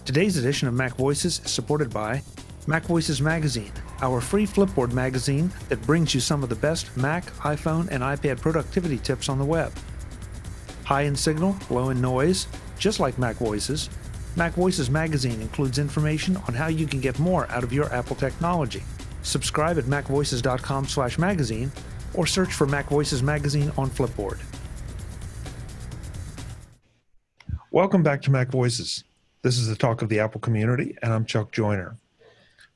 Today's edition of MacVoices is supported by MacVoices Magazine, our free Flipboard magazine that brings you some of the best Mac, iPhone, and iPad productivity tips on the web. High in signal, low in noise, just like MacVoices, MacVoices Magazine includes information on how you can get more out of your Apple technology. Subscribe at macvoices.com/magazine or search for MacVoices Magazine on Flipboard. Welcome back to MacVoices. This is the talk of the Apple community, and I'm Chuck Joyner.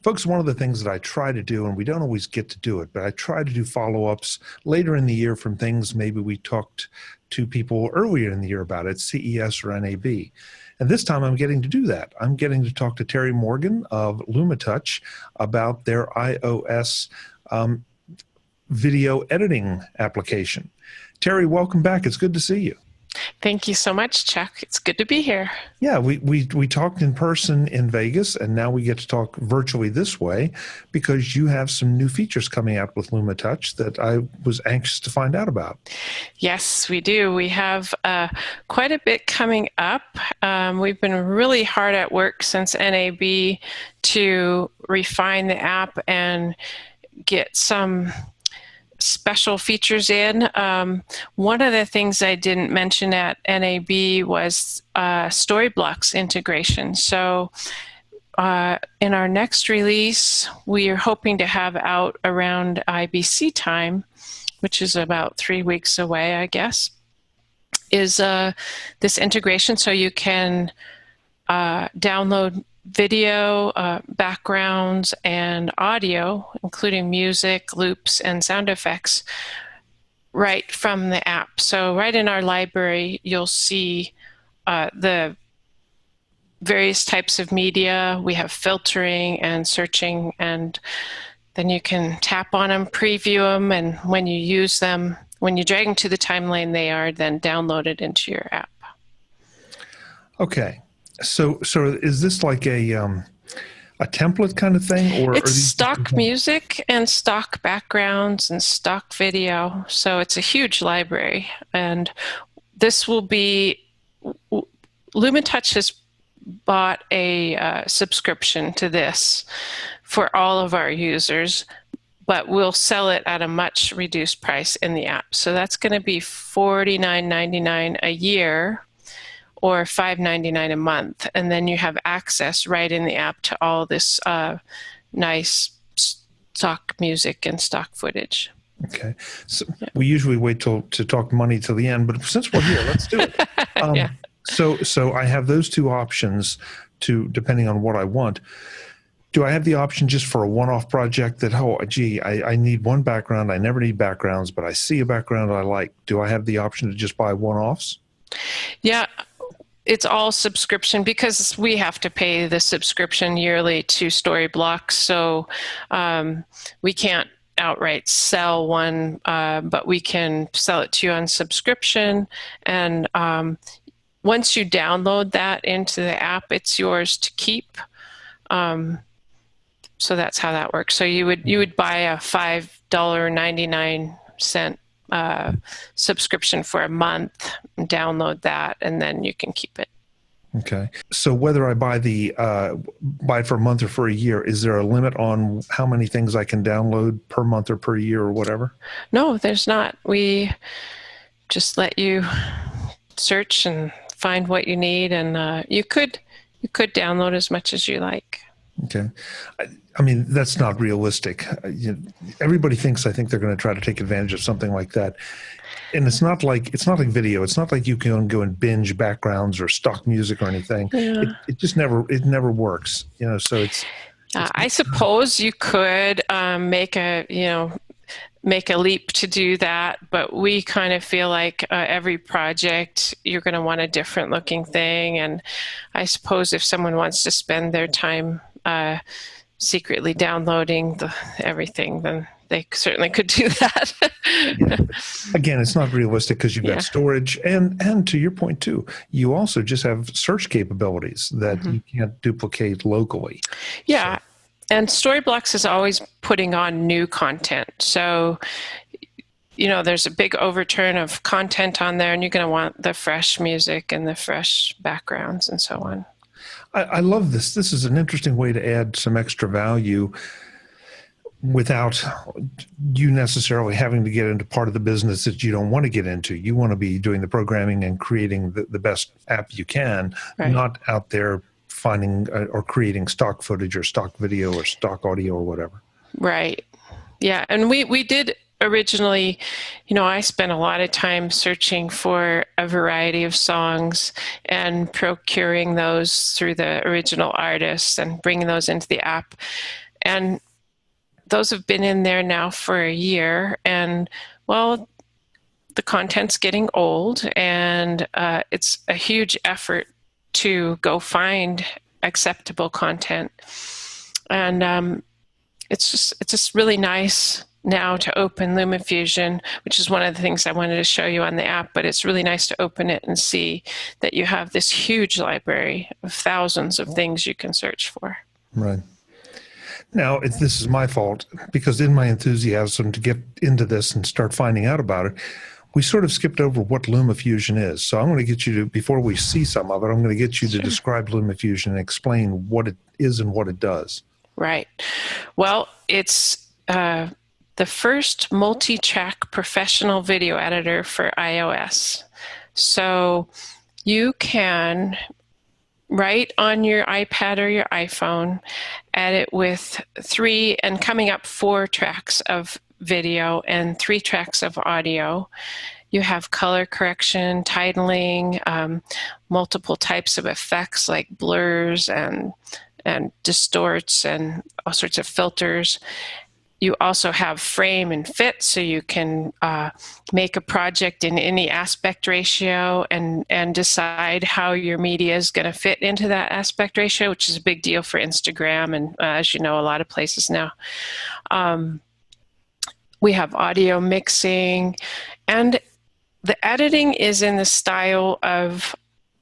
Folks, one of the things that I try to do, and we don't always get to do it, but I try to do follow-ups later in the year from things maybe we talked to people earlier in the year about at CES or NAB. And this time I'm getting to do that. I'm getting to talk to Terri Morgan of LumaTouch about their iOS video editing application. Terri, welcome back. It's good to see you. Thank you so much, Chuck. It's good to be here. Yeah, we talked in person in Vegas, and now we get to talk virtually this way because you have some new features coming out with LumaTouch that I was anxious to find out about. Yes, we do. We have quite a bit coming up. We've been really hard at work since NAB to refine the app and get some special features in. One of the things I didn't mention at NAB was StoryBlocks integration. So in our next release, we are hoping to have out around IBC time, which is about 3 weeks away, I guess, is this integration so you can download video, backgrounds, and audio, including music, loops, and sound effects, right from the app. So right in our library, you'll see the various types of media. We have filtering and searching, and then you can tap on them, preview them, and when you use them, when you drag them to the timeline, they are then downloaded into your app. Okay. So is this like a template kind of thing, or it's stock music and stock backgrounds and stock video? So it's a huge library, and this will be LumaTouch has bought a subscription to this for all of our users, but we'll sell it at a much reduced price in the app. So that's going to be $49.99 a year, or $5.99 a month, and then you have access right in the app to all this nice stock music and stock footage. Okay, so we usually wait to talk money till the end, but since we're here, let's do it. Yeah. So I have those two options depending on what I want. Do I have the option just for a one-off project that, oh, gee, I need one background, I never need backgrounds, but I see a background I like. Do I have the option to just buy one-offs? Yeah. It's all subscription because we have to pay the subscription yearly to StoryBlocks. So we can't outright sell one, but we can sell it to you on subscription. And once you download that into the app, it's yours to keep. So that's how that works. So you would buy a $5.99 subscription for a month, and download that, and then you can keep it. Okay. So whether I buy it for a month or for a year, is there a limit on how many things I can download per month or per year or whatever? No, there's not. We just let you search and find what you need, and you could download as much as you like. Okay. I mean, that's not realistic. Everybody thinks, I think they're going to try to take advantage of something like that. And it's not like video. It's not like you can go and binge backgrounds or stock music or anything. Yeah. It just never works. So it's I suppose you could make a leap to do that, but we kind of feel like every project you're going to want a different looking thing. And I suppose if someone wants to spend their time secretly downloading everything, then they certainly could do that. Yeah. Again, it's not realistic because you've got storage, and to your point too, you also just have search capabilities that you can't duplicate locally. Yeah, so. And StoryBlocks is always putting on new content. So, there's a big overturn of content on there, and you're going to want the fresh music and the fresh backgrounds and so on. I love this. This is an interesting way to add some extra value without you necessarily having to get into part of the business that you don't want to get into. You want to be doing the programming and creating the best app you can, Right. not out there finding or creating stock footage or stock video or stock audio or whatever. Right. Yeah. And we did originally, I spent a lot of time searching for a variety of songs and procuring those through the original artists and bringing those into the app. And those have been in there now for a year. And, well, the content's getting old, and it's a huge effort to go find acceptable content. And it's just really nice now to open LumaFusion, which is one of the things I wanted to show you on the app, but it's really nice to open it and see that you have this huge library of thousands of things you can search for. Right. Now, this is my fault, because in my enthusiasm to get into this and start finding out about it, we sort of skipped over what LumaFusion is. So I'm going to get you to, before we see some of it, I'm going to get you to describe LumaFusion and explain what it is and what it does. Right. Well, it's the first multi-track professional video editor for iOS. So you can write on your iPad or your iPhone, edit with 3 and coming up 4 tracks of video and 3 tracks of audio. You have color correction, titling, multiple types of effects like blurs and distorts and all sorts of filters. You also have frame and fit, so you can make a project in any aspect ratio and decide how your media is going to fit into that aspect ratio, which is a big deal for Instagram and, as you know, a lot of places now. We have audio mixing, and the editing is in the style of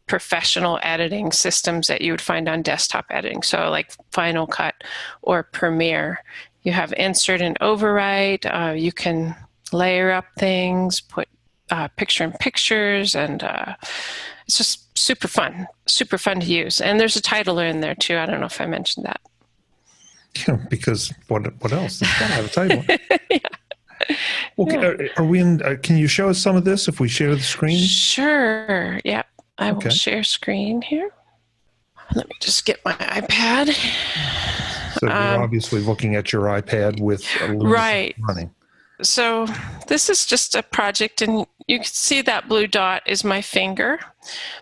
professional editing systems that you would find on desktop editing, so like Final Cut or Premiere. You have insert and overwrite. You can layer up things, put picture-in-pictures, and it's just super fun to use. And there's a titler in there too. I don't know if I mentioned that. Yeah, because what else? It's got to have a title. Yeah. Okay, are we in? Can you show us some of this if we share the screen? Sure. Yep. I will share screen here. Let me just get my iPad. So you're obviously looking at your iPad with Luma running. So this is just a project, and you can see that blue dot is my finger.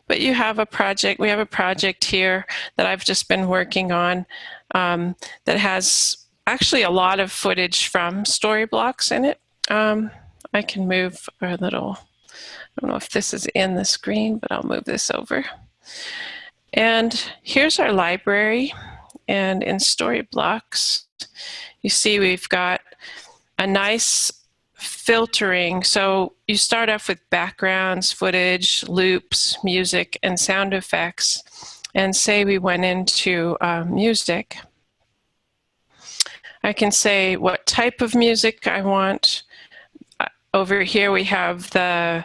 But you have a project. We have a project here that I've just been working on that has actually a lot of footage from StoryBlocks in it. I can move a little. I don't know if this is in the screen, but I'll move this over. And here's our library. And in StoryBlocks, you see we've got a nice filtering. So you start off with backgrounds, footage, loops, music, and sound effects. And say we went into music. I can say what type of music I want. Over here we have the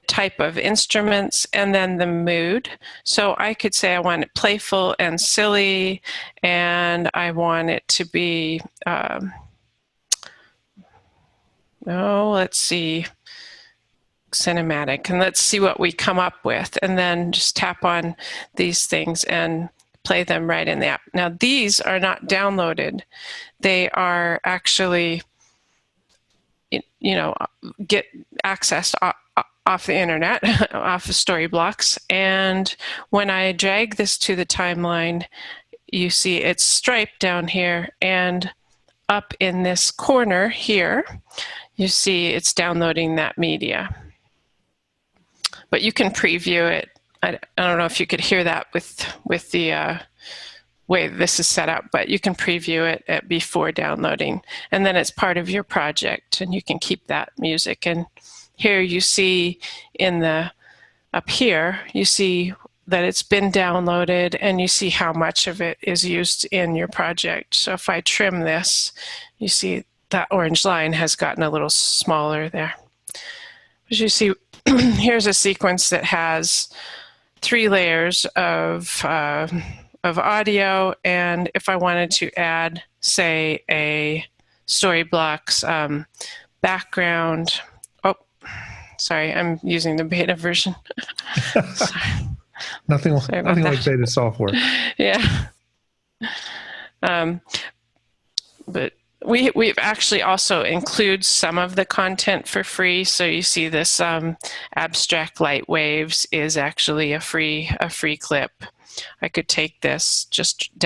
type of instruments and then the mood. So I could say I want it playful and silly, and I want it to be, let's see, cinematic, and let's see what we come up with, and then just tap on these things and play them right in the app. Now these are not downloaded. They are actually, get accessed off the internet, off of StoryBlocks. And when I drag this to the timeline, you see it's striped down here, and up in this corner here, you see it's downloading that media. But you can preview it. I don't know if you could hear that with the way this is set up, but you can preview it before downloading, and then it's part of your project, and you can keep that music. And here you see up here, you see that it's been downloaded, and you see how much of it is used in your project. So if I trim this, you see that orange line has gotten a little smaller there. As you see, here's a sequence that has 3 layers of of audio, and if I wanted to add, say, a StoryBlocks background. Oh, sorry, I'm using the beta version. Nothing like beta software. Yeah. But we've actually also include some of the content for free. So you see this abstract light waves is actually a free clip. I could take this, just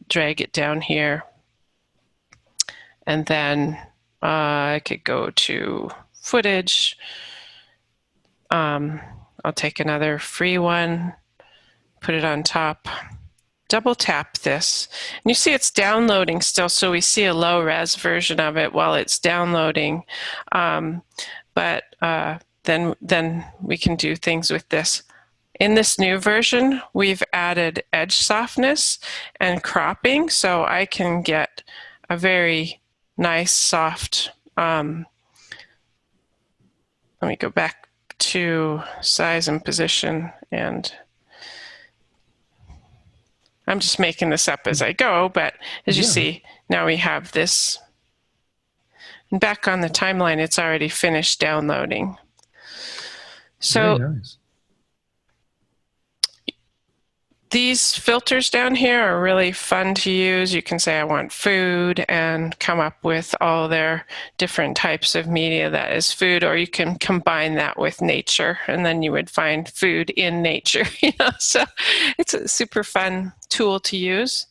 drag it down here, and then I could go to footage. I'll take another free one, put it on top. Double tap this, and you see it's downloading still, so we see a low res version of it while it's downloading. But then we can do things with this. In this new version, we've added edge softness and cropping, so I can get a very nice soft. Let me go back to size and position, and I'm just making this up as I go, but as you see, now we have this. And back on the timeline, it's already finished downloading. So very nice. These filters down here are really fun to use. You can say I want food and come up with all their different types of media that is food, or you can combine that with nature, and then you would find food in nature. So it's a super fun tool to use.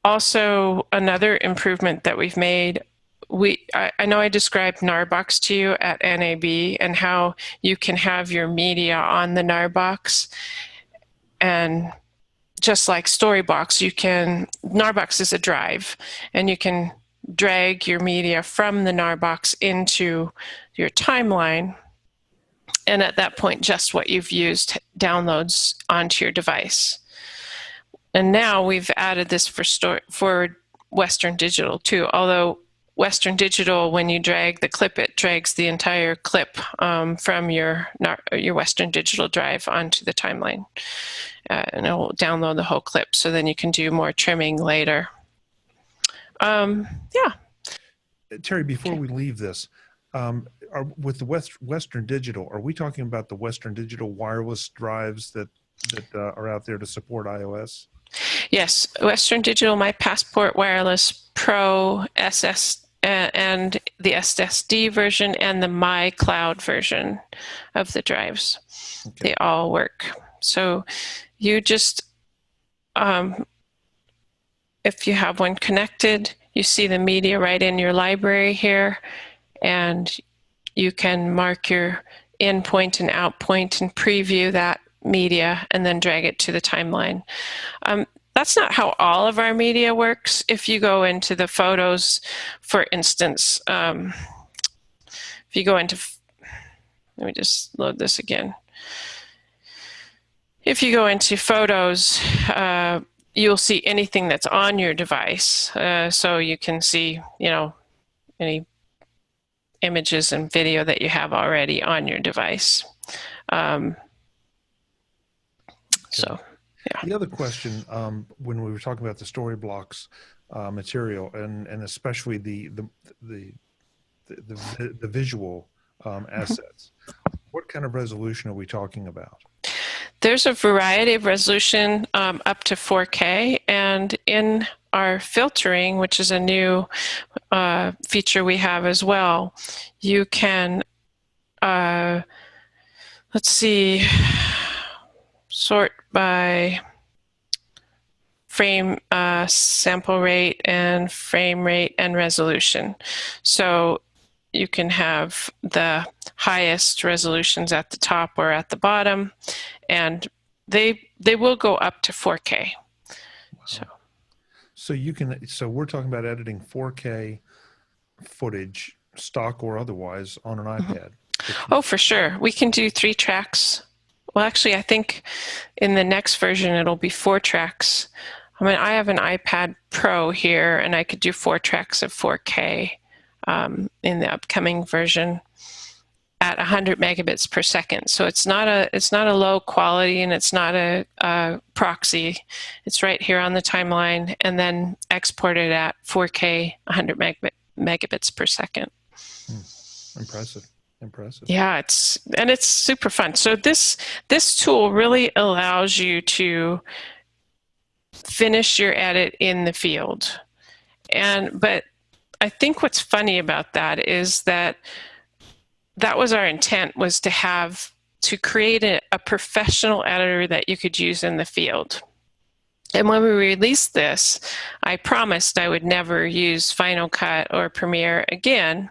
Also, another improvement that we've made, I know I described Narbox to you at NAB and how you can have your media on the Narbox. And just like StoryBlocks, Narbox is a drive, and you can drag your media from the Narbox into your timeline. And at that point, just what you've used downloads onto your device. And now we've added this for Western Digital too, although Western Digital, when you drag the clip, it drags the entire clip from your Western Digital drive onto the timeline. And it will download the whole clip, so then you can do more trimming later. Yeah. Terry, before we leave this, with the Western Digital, are we talking about the Western Digital wireless drives that are out there to support iOS? Yes, Western Digital, My Passport Wireless Pro, SS, and the SSD version, and the My Cloud version of the drives. Okay. They all work. So you just, if you have one connected, you see the media right in your library here, and you can mark your in point and out point and preview that media and then drag it to the timeline. That's not how all of our media works. If you go into the photos, for instance, if you go into, let me just load this again. If you go into photos, you'll see anything that's on your device. So you can see, any images and video that you have already on your device. So, yeah. The other question, when we were talking about the StoryBlocks material, and especially the visual assets, what kind of resolution are we talking about? There's a variety of resolution up to 4K, and in our filtering, which is a new feature we have as well, you can, let's see, sort by frame sample rate and frame rate and resolution. So you can have the highest resolutions at the top or at the bottom, and they will go up to 4K. Wow. So we're talking about editing 4K footage, stock or otherwise, on an iPad. Oh, for sure. We can do 3 tracks. Well, actually, I think in the next version it'll be 4 tracks. I mean, I have an iPad Pro here, and I could do 4 tracks of 4K in the upcoming version at 100 megabits per second. So it's not a low quality, and it's not a proxy. It's right here on the timeline, and then exported at 4K 100 megabits per second. Impressive. Yeah, it's super fun. So this tool really allows you to finish your edit in the field. But I think what's funny about that is that was our intent, was to create a professional editor that you could use in the field. And when we released this, I promised I would never use Final Cut or Premiere again,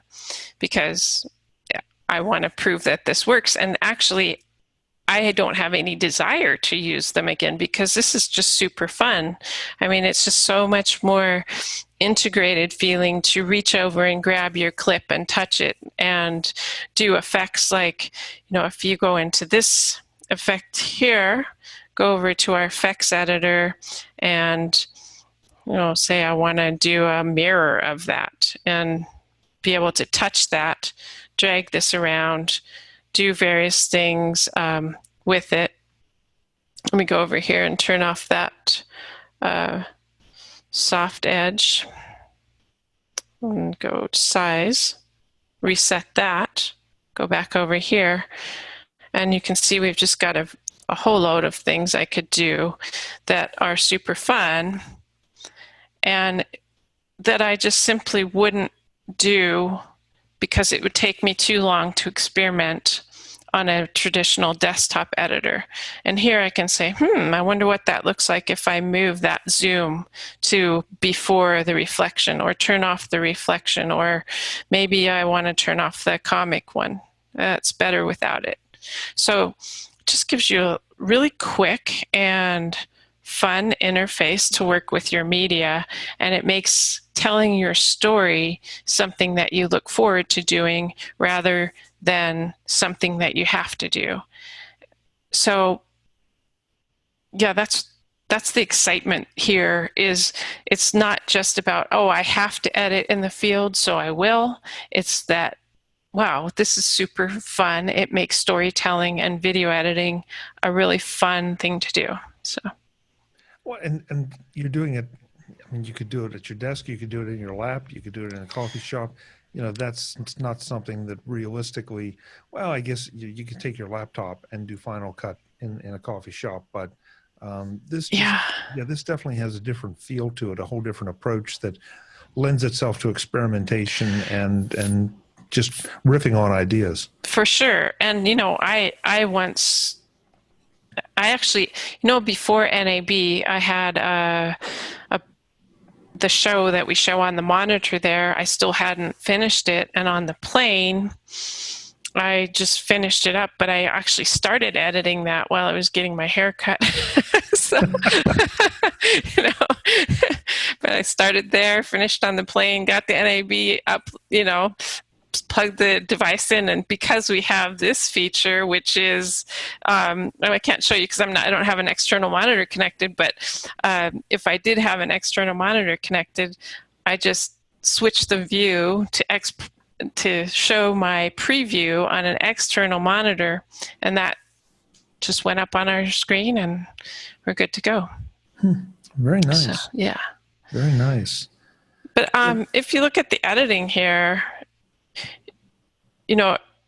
because I want to prove that this works. And actually, I don't have any desire to use them again, because this is just super fun. I mean, it's just so much more integrated feeling to reach over and grab your clip and touch it and do effects like, if you go into this effect here, go over to our effects editor and, say I want to do a mirror of that and be able to touch that, drag this around, do various things with it. Let me go over here and turn off that soft edge and go to size, reset that, go back over here, and you can see we've just got a whole load of things I could do that are super fun and that I just simply wouldn't do because it would take me too long to experiment on a traditional desktop editor. And here I can say, I wonder what that looks like if I move that zoom to before the reflection, or turn off the reflection, or maybe I want to turn off the comic one. That's better without it. So it just gives you a really quick and fun interface to work with your media, and it makes telling your story something that you look forward to doing rather than something that you have to do. So yeah, that's the excitement here. Is it's not just about, I have to edit in the field, so I will. It's that, wow, this is super fun. It makes storytelling and video editing a really fun thing to do. So, well, and you're doing it. I mean, you could do it at your desk. You could do it in your lap. You could do it in a coffee shop. That's not something that realistically. Well, I guess you could take your laptop and do Final Cut in a coffee shop, but this definitely has a different feel to it, a whole different approach that lends itself to experimentation and just riffing on ideas. For sure. And, I actually, before NAB, I had the show that we show on the monitor there. I still hadn't finished it. And on the plane, I just finished it up, but I actually started editing that while I was getting my hair cut. So, but I started there, finished on the plane, got the NAB up, plug the device in, and because we have this feature, which is, I can't show you because I don't have an external monitor connected, but if I did have an external monitor connected, I just switched the view to show my preview on an external monitor, and that just went up on our screen, and we're good to go. Very nice. So, yeah. Very nice. But if you look at the editing here,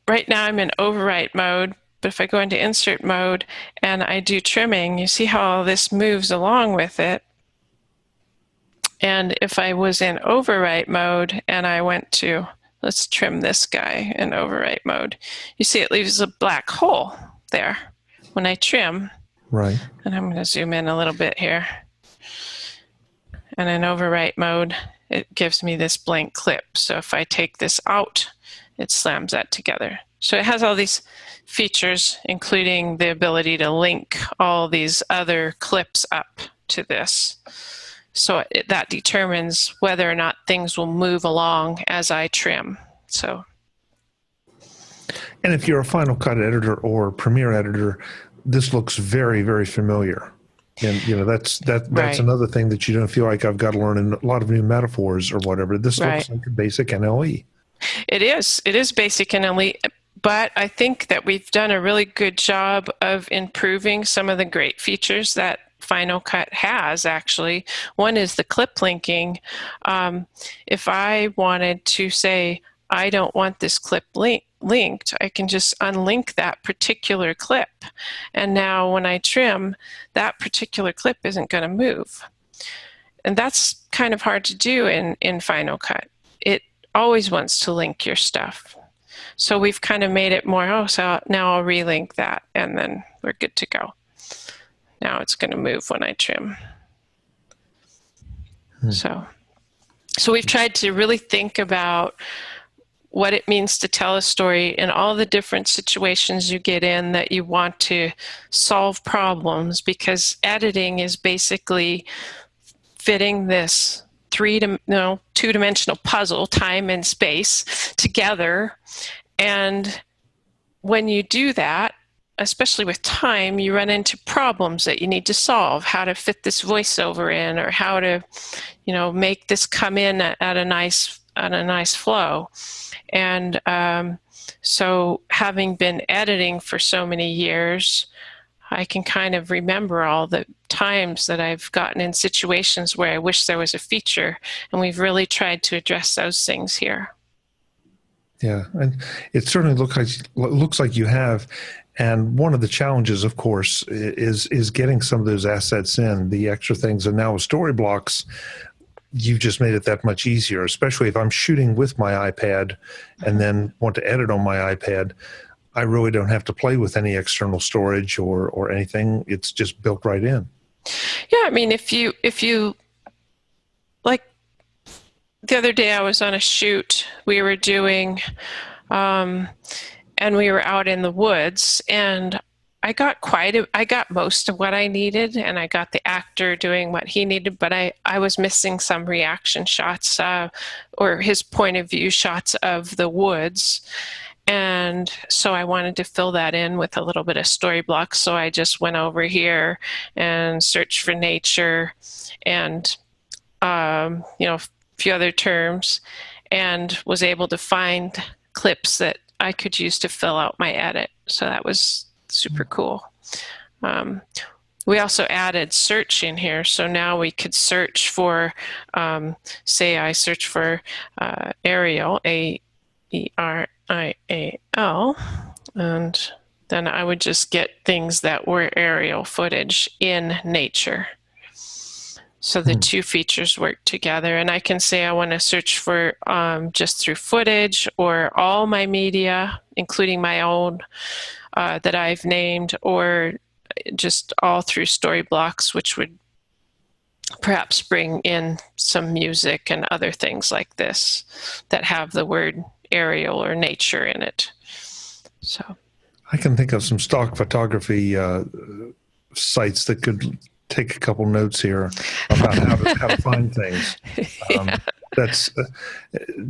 right now I'm in overwrite mode, but if I go into insert mode and I do trimming, you see how all this moves along with it. And if I was in overwrite mode and I went to, let's trim this guy in overwrite mode, you see it leaves a black hole there when I trim. Right. And I'm going to zoom in a little bit here. And in overwrite mode, it gives me this blank clip. So if I take this out, it slams that together. So it has all these features, including the ability to link all these other clips up to this. So that determines whether or not things will move along as I trim. So, and if you're a Final Cut editor or Premiere editor, this looks very, very familiar. And that's right. Another thing that you don't feel like I've got to learn a lot of new metaphors or whatever. This looks like a basic NLE. It is basic NLE, but I think that we've done a really good job of improving some of the great features that Final Cut has, actually. One is the clip linking. If I wanted to say, I don't want this clip linked, I can just unlink that particular clip. And now when I trim, that particular clip isn't going to move. And that's kind of hard to do in Final Cut. It always wants to link your stuff. So we've kind of made it more, oh, so now I'll relink that, and then we're good to go. Now it's going to move when I trim. So we've tried to really think about what it means to tell a story in all the different situations you get in that you want to solve problems, because editing is basically fitting this two-dimensional puzzle, time and space, together. And when you do that, especially with time, you run into problems that you need to solve, how to fit this voiceover in, or how to, make this come in at a nice flow. And so having been editing for so many years, I can kind of remember all the times that I've gotten in situations where I wish there was a feature, and we've really tried to address those things here. Yeah, and it certainly looks like you have. And one of the challenges, of course, is getting some of those assets in, the extra things. And now with StoryBlocks, you've just made it that much easier, especially if I'm shooting with my iPad and then want to edit on my iPad. I really don't have to play with any external storage or anything. It's just built right in. Yeah, I mean, if you like, the other day I was on a shoot we were doing, and we were out in the woods, and I got most of what I needed, and I got the actor doing what he needed, but I was missing some reaction shots or his point of view shots of the woods. And so I wanted to fill that in with a little bit of StoryBlocks. So I just went over here and searched for nature and, a few other terms, and was able to find clips that I could use to fill out my edit. So that was super cool. We also added search in here. So now we could search for, say I search for Ariel, A-E-R-I-A-L, and then I would just get things that were aerial footage in nature. So the two features work together, and I can say I want to search for just through footage or all my media, including my own that I've named, or just all through StoryBlocks, which would perhaps bring in some music and other things like this that have the word aerial or nature in it. So I can think of some stock photography sites that could take a couple notes here about how to find things. Yeah. That's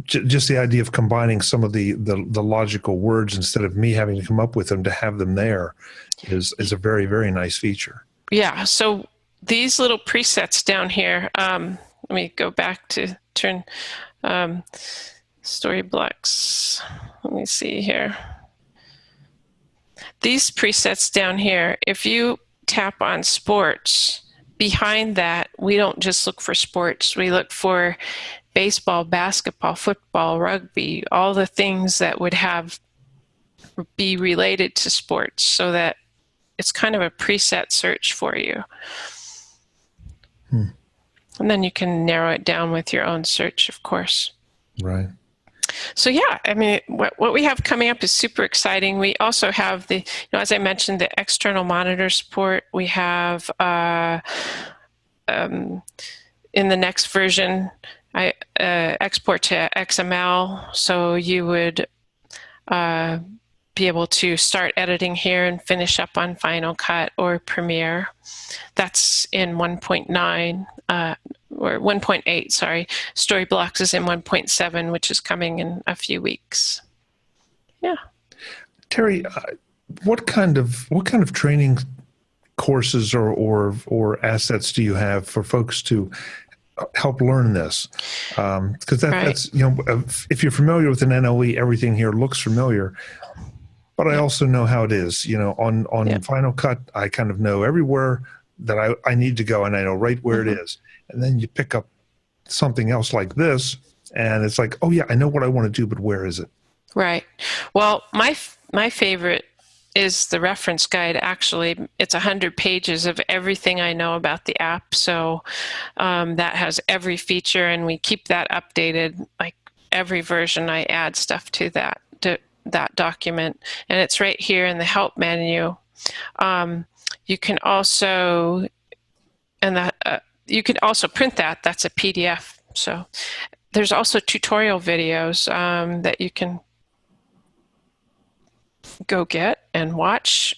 just the idea of combining some of the logical words instead of me having to come up with them, to have them there is a very, very nice feature. Yeah. So these little presets down here, let me go back to turn StoryBlocks. Let me see here. These presets down here, if you tap on sports, behind that, we don't just look for sports. We look for baseball, basketball, football, rugby, all the things that would be related to sports, so that it's kind of a preset search for you. And then you can narrow it down with your own search, of course. Right. So yeah, I mean, what we have coming up is super exciting. We also have as I mentioned, the external monitor support. We have in the next version, I export to XML, so you would be able to start editing here and finish up on Final Cut or Premiere. That's in 1.9 or 1.8, sorry. StoryBlocks is in 1.7, which is coming in a few weeks. Yeah. Terri, what kind of training courses or assets do you have for folks to help learn this? Because that's, if you're familiar with an NLE, everything here looks familiar. but I Yep. also know how it is. On Yep. Final Cut, I kind of know everywhere that I need to go, and I know right where it is. And then you pick up something else like this, and it's like, oh yeah, I know what I want to do, but where is it? Right. Well, my favorite is the reference guide. Actually, it's 100 pages of everything I know about the app. So that has every feature, and we keep that updated. Like every version, I add stuff to that document, and it's right here in the help menu. You can also you can also print that. That's a PDF. So there's also tutorial videos that you can go get and watch,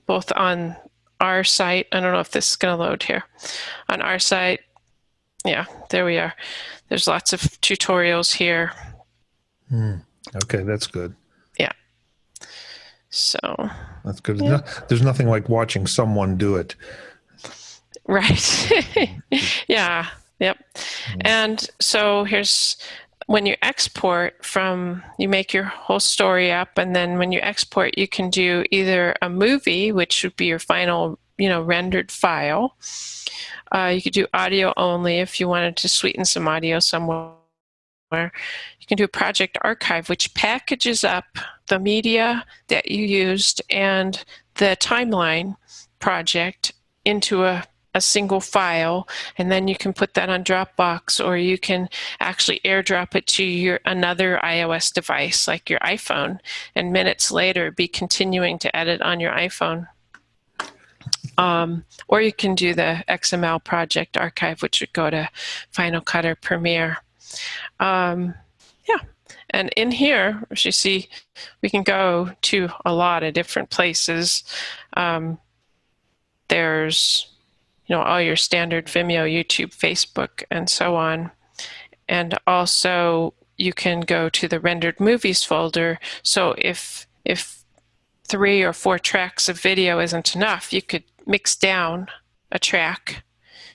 both on our site. I don't know if this is going to load here. On our site, yeah, there we are. There's lots of tutorials here. Okay, that's good. Yeah. So. That's good. Yeah. There's nothing like watching someone do it. Right. Yeah. Yep. And so here's when you export you make your whole story up, and then when you export, you can do either a movie, which would be your final, rendered file. You could do audio only if you wanted to sweeten some audio somewhere. You can do a project archive, which packages up the media that you used and the timeline project into a single file, and then you can put that on Dropbox, or you can actually airdrop it to another iOS device like your iPhone, and minutes later be continuing to edit on your iPhone. Or you can do the XML project archive, which would go to Final Cut or Premiere. Yeah, and in here, as you see, we can go to a lot of different places. There's all your standard Vimeo, YouTube, Facebook, and so on. And also you can go to the rendered movies folder. So if 3 or 4 tracks of video isn't enough, you could mix down a track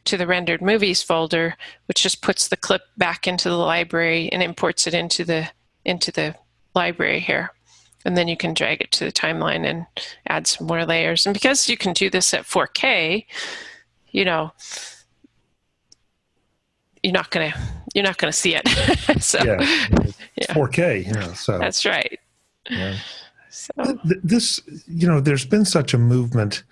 to the rendered movies folder, which just puts the clip back into the library and imports it into the library here. And then you can drag it to the timeline and add some more layers. And because you can do this at 4K, you're not gonna see it. So yeah, it's 4K. So that's right. Yeah. So This, there's been such a movement,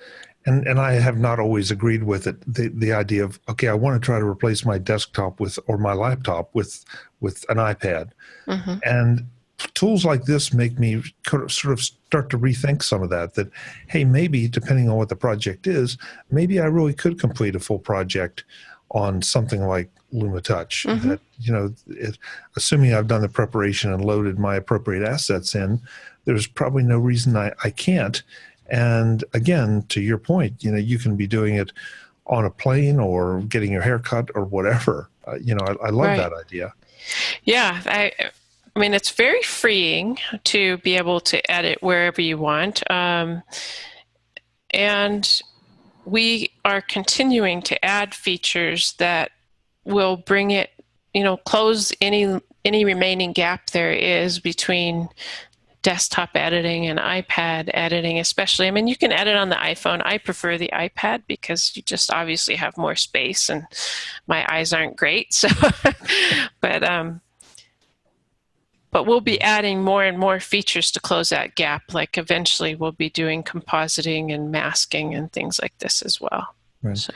and I have not always agreed with it. The idea of, okay, I want to try to replace my desktop or my laptop with an iPad, and tools like this make me sort of start to rethink some of that. That, hey, maybe depending on what the project is, maybe I really could complete a full project on something like LumaTouch. That assuming I've done the preparation and loaded my appropriate assets in, there's probably no reason I can't. And again, to your point, you can be doing it on a plane or getting your hair cut or whatever. I love that idea. Yeah, I mean, it's very freeing to be able to edit wherever you want. And we are continuing to add features that will bring it, close any remaining gap there is between desktop editing and iPad editing, especially. I mean, you can edit on the iPhone. I prefer the iPad because you just obviously have more space, and my eyes aren't great. So, but we'll be adding more and more features to close that gap. Like eventually we'll be doing compositing and masking and things like this as well. Right. So.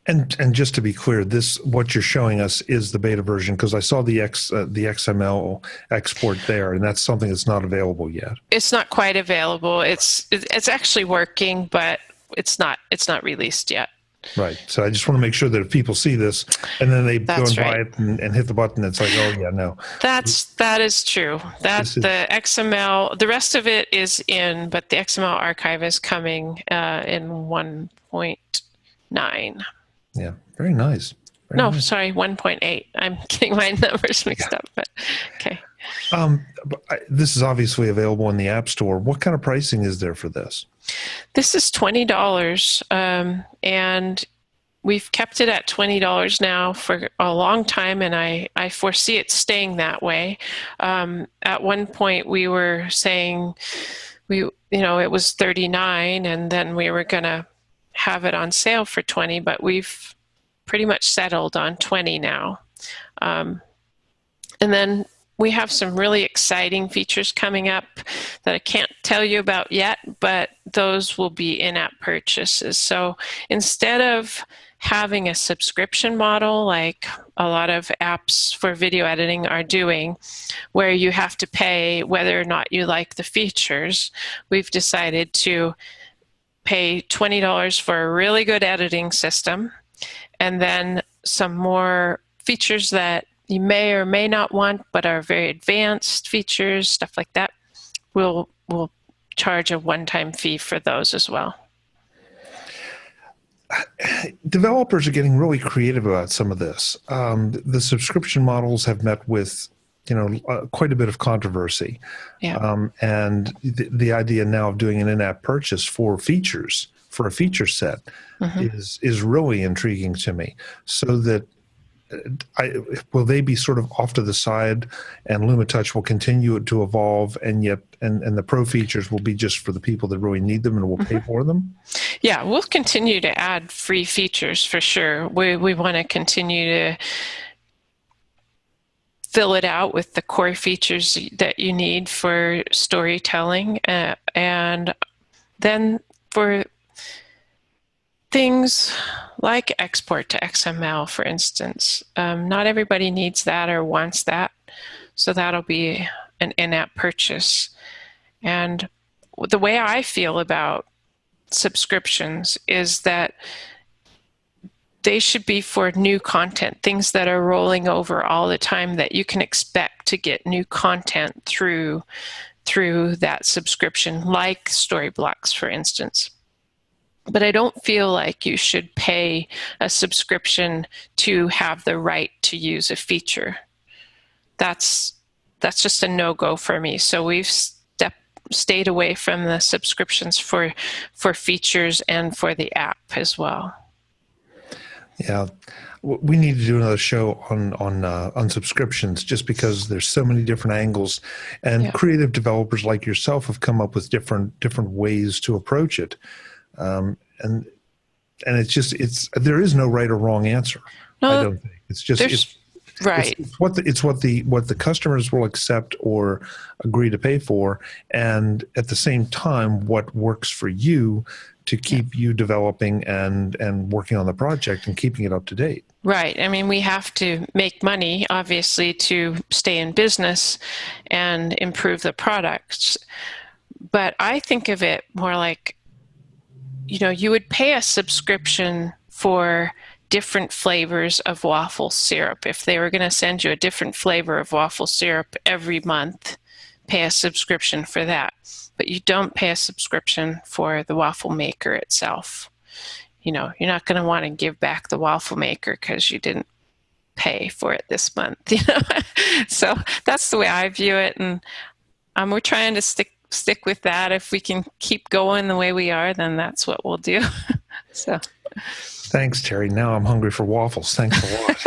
And just to be clear, what you're showing us is the beta version, because I saw the XML export there, and that's something that's not available yet. It's not quite available. It's actually working, but it's not released yet. Right. So I just want to make sure that if people see this and then they go and buy it and hit the button, it's like, oh yeah, no. That is true. The XML, the rest of it is in, but the XML archive is coming in 1.9. Yeah, very nice. Sorry, 1.8. I'm getting my numbers mixed up, but okay. This is obviously available in the App Store. What kind of pricing is there for this? This is $20, and we've kept it at $20 now for a long time, and I foresee it staying that way. At one point, we were saying it was $39, and then we were going to have it on sale for $20, but we've pretty much settled on $20 now. And then we have some really exciting features coming up that I can't tell you about yet, but those will be in-app purchases. So instead of having a subscription model like a lot of apps for video editing are doing, where you have to pay whether or not you like the features, we've decided to pay $20 for a really good editing system, and then some more features that you may or may not want but are very advanced features, stuff like that. We'll charge a one-time fee for those as well. Developers are getting really creative about some of this. The subscription models have met with, quite a bit of controversy. Yeah. And the idea now of doing an in-app purchase for features, for a feature set, is really intriguing to me. So that will they be sort of off to the side, and LumaTouch will continue to evolve, and the pro features will be just for the people that really need them and will pay for them? Yeah, we'll continue to add free features for sure. We want to continue to fill it out with the core features that you need for storytelling, and then for things like export to XML, for instance. Not everybody needs that or wants that, so that'll be an in-app purchase. And the way I feel about subscriptions is that they should be for new content, things that are rolling over all the time that you can expect to get new content through that subscription, like StoryBlocks, for instance. But I don't feel like you should pay a subscription to have the right to use a feature. That's just a no-go for me. So we've stayed away from the subscriptions for features and for the app as well. Yeah, we need to do another show on subscriptions, just because there's so many different angles, and creative developers like yourself have come up with different ways to approach it. And there is no right or wrong answer. No, I don't think it's just right. It's what the customers will accept or agree to pay for, and at the same time, what works for you to keep you developing and working on the project and keeping it up to date. Right. I mean, we have to make money, obviously, to stay in business and improve the products. But I think of it more like, you would pay a subscription for different flavors of waffle syrup. If they were going to send you a different flavor of waffle syrup every month, pay a subscription for that. But you don't pay a subscription for the waffle maker itself. You're not going to want to give back the waffle maker because you didn't pay for it this month. So that's the way I view it, and we're trying to stick with that. If we can keep going the way we are, then that's what we'll do. So thanks, Terri. Now I'm hungry for waffles. Thanks a lot.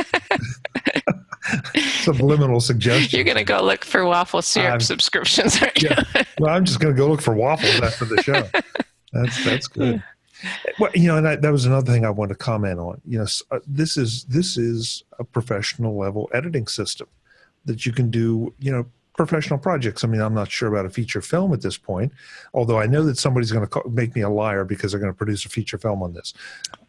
Subliminal suggestion. You're going to go look for waffle syrup subscriptions, aren't you? Yeah. Well, I'm just going to go look for waffles after the show. That's good. Well, and that was another thing I wanted to comment on. This is a professional level editing system that you can do, professional projects. I mean, I'm not sure about a feature film at this point, although I know that somebody's going to make me a liar because they're going to produce a feature film on this.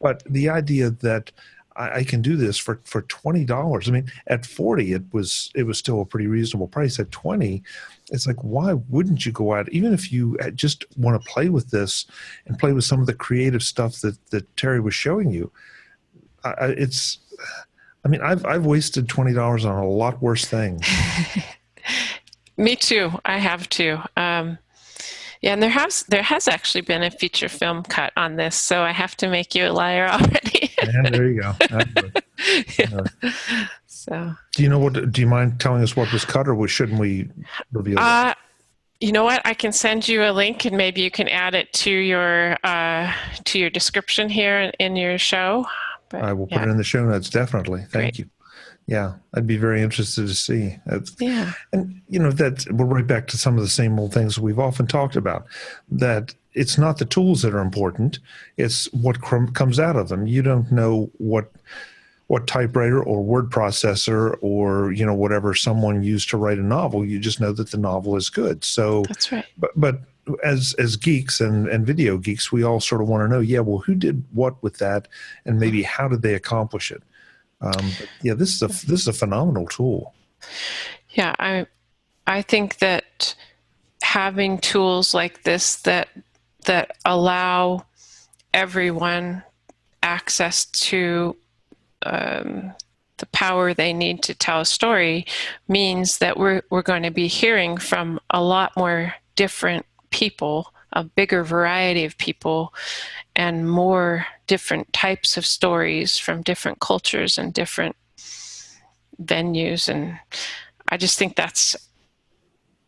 But the idea that I can do this for $20. I mean, at $40, it was still a pretty reasonable price. At $20, it's like, why wouldn't you go out, even if you just want to play with this and play with some of the creative stuff that Terri was showing you? I've wasted $20 on a lot worse things. Me too. I have too. And there has actually been a feature film cut on this, so I have to make you a liar already. Yeah, there you go. So, do you mind telling us what was cut, or shouldn't we reveal that? You know what? I can send you a link, and maybe you can add it to your description here in your show. But, I will put it in the show notes, definitely. Thank you. Yeah, I'd be very interested to see. Yeah. And, that we're right back to some of the same old things we've often talked about, that it's not the tools that are important. It's what comes out of them. You don't know what typewriter or word processor or, whatever someone used to write a novel. You just know that the novel is good. So That's right. But as geeks and video geeks, we all sort of want to know, well, who did what with that, and maybe how did they accomplish it? But yeah, this is a phenomenal tool. Yeah, I think that having tools like this that allow everyone access to the power they need to tell a story means that we're going to be hearing from a lot more different people, a bigger variety of people, and more different types of stories from different cultures and different venues. And I just think that's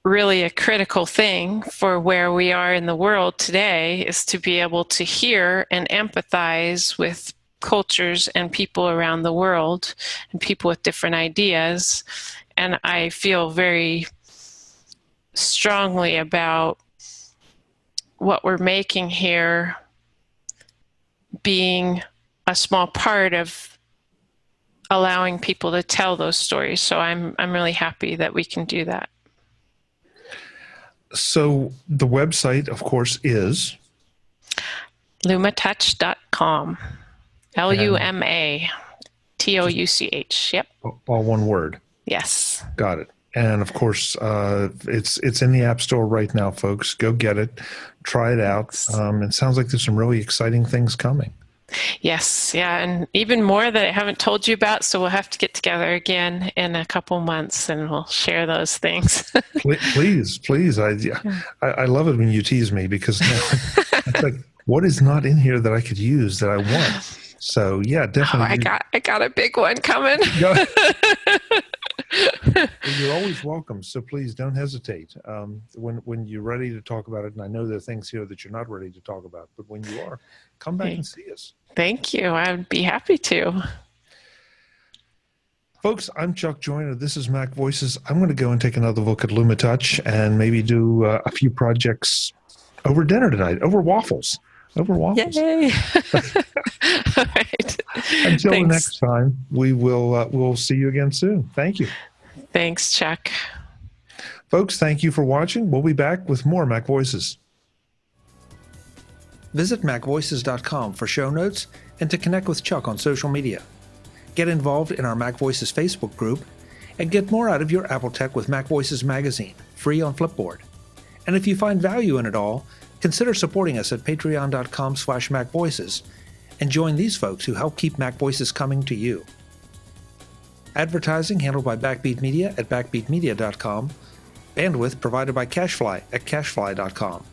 really a critical thing for where we are in the world today, is to be able to hear and empathize with cultures and people around the world and people with different ideas. And I feel very strongly about what we're making here being a small part of allowing people to tell those stories. So I'm really happy that we can do that. So the website, of course, is LumaTouch.com. LumaTouch. Yep. All one word. Yes. Got it. And of course, it's in the App Store right now, folks. Go get it, try it out. It sounds like there's some really exciting things coming. Yes, yeah, and even more that I haven't told you about. So we'll have to get together again in a couple months, and we'll share those things. Please, I love it when you tease me, because it's like, what is not in here that I could use that I want? So yeah, definitely. I got a big one coming. You're always welcome. So please don't hesitate. When you're ready to talk about it, and I know there are things here that you're not ready to talk about, but when you are, come back and see us. Thank you. I'd be happy to. Folks, I'm Chuck Joyner. This is MacVoices. I'm going to go and take another look at LumaTouch and maybe do a few projects over dinner tonight, over waffles. Yay! All right. Until the next time, we'll see you again soon. Thank you. Thanks, Chuck. Folks, thank you for watching. We'll be back with more MacVoices. Visit MacVoices.com for show notes and to connect with Chuck on social media. Get involved in our MacVoices Facebook group and get more out of your Apple tech with MacVoices magazine, free on Flipboard. And if you find value in it all, consider supporting us at patreon.com/MacVoices and join these folks who help keep MacVoices coming to you. Advertising handled by Backbeat Media at backbeatmedia.com. Bandwidth provided by CashFly at cashfly.com.